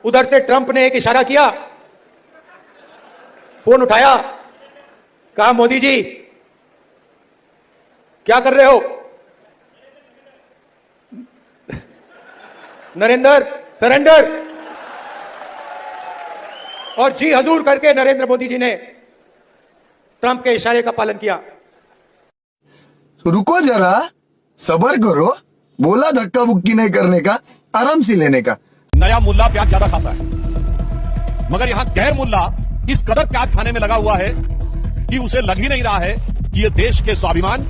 उधर से ट्रंप ने एक इशारा किया, फोन उठाया, कहा मोदी जी क्या कर रहे हो? नरेंद्र सरेंडर। और जी हजूर करके नरेंद्र मोदी जी ने ट्रंप के इशारे का पालन किया। रुको जरा, सबर करो, बोला धक्का बुक्की नहीं करने का, आराम से लेने का। नया मुल्ला प्याज ज्यादा खाता है, मगर यहां गैर मुल्ला इस कदर प्याज खाने में लगा हुआ है कि उसे लग ही नहीं रहा है कि यह देश के स्वाभिमान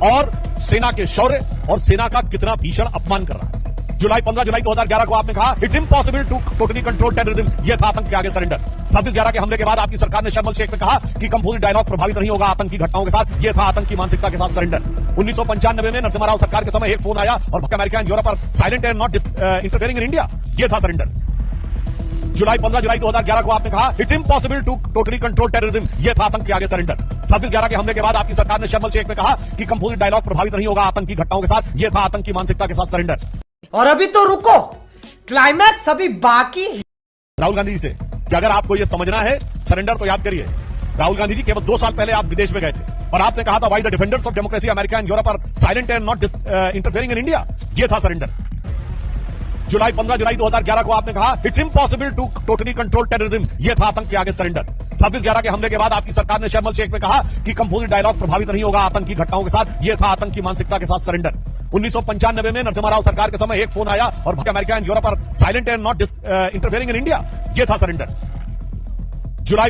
और सेना के शौर्य और सेना का कितना भीषण अपमान कर रहा है। 15 जुलाई 2011 को आपने कहा it's impossible to totally control terrorism, यह था आतंक के आगे सरेंडर। 26/11 के हमले के बाद आपकी सरकार ने शर्म शेख में कहा कि कंपोजिट डायलॉग प्रभावित नहीं होगा आतंकी घटनाओं के साथ, यह था आतंकी मानसिकता के साथ सरेंडर। 1995 में नरसिम्हा राव सरकार के समय एक फोन आया और America and Europe are silent and not interfering in India, यह था सरेंडर। 15 जुलाई 2011 को आपने कहा it's impossible to totally control terrorism, यह था आतंक के आगे सरेंडर। 26/11 के हमले के बाद आपकी सरकार ने शर्म शेख में कहा कि कंपोजिट डायलॉग प्रभावित नहीं होगा आतंकी घटनाओं के साथ, यह था आतंकी मानसिकता के साथ सरेंडर। और अभी तो रुको, क्लाइमैक्स अभी बाकी है। राहुल गांधी जी से कि अगर आपको यह समझना है सरेंडर तो याद करिए, राहुल गांधी जी केवल 2 साल पहले आप विदेश में गए थे और आपने कहा था why the defenders of democracy America and Europe are silent and not interfering in India, यह था सरेंडर। 15 जुलाई 2011 को आपने कहा it's impossible to totally control terrorism, यह था आतंक के आगे सरेंडर। 26/11 के हमले के बाद आपकी सरकार ने शर्म शेख में कहा कि कंपोजिट डायलॉग प्रभावित नहीं होगा आतंकी घटनाओं के साथ, यह था आतंकी मानसिकता के साथ सरेंडर। 1995 में नरसिम्हा राव सरकार के समय एक फोन आया और America and Europe are silent and not interfering in India, यह था सरेंडर।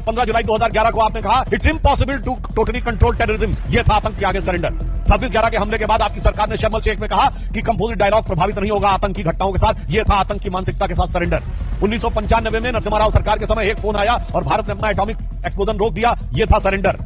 15 जुलाई 2011 को आपने कहा it's impossible to totally control terrorism, यह था आतंक के आगे सरेंडर। 26/11 के हमले के बाद आपकी सरकार ने शर्म शेख में कहा कि कंपोजिट डायलॉग प्रभावित नहीं होगा आतंकी घटनाओं के साथ, यह था आतंकी मानसिकता के साथ सरेंडर। 1995 में नरसिम्हा राव सरकार के समय एक फोन आया और भारत ने अपना एटॉमिक एक्सप्लोजन रोक दिया, यह था सरेंडर।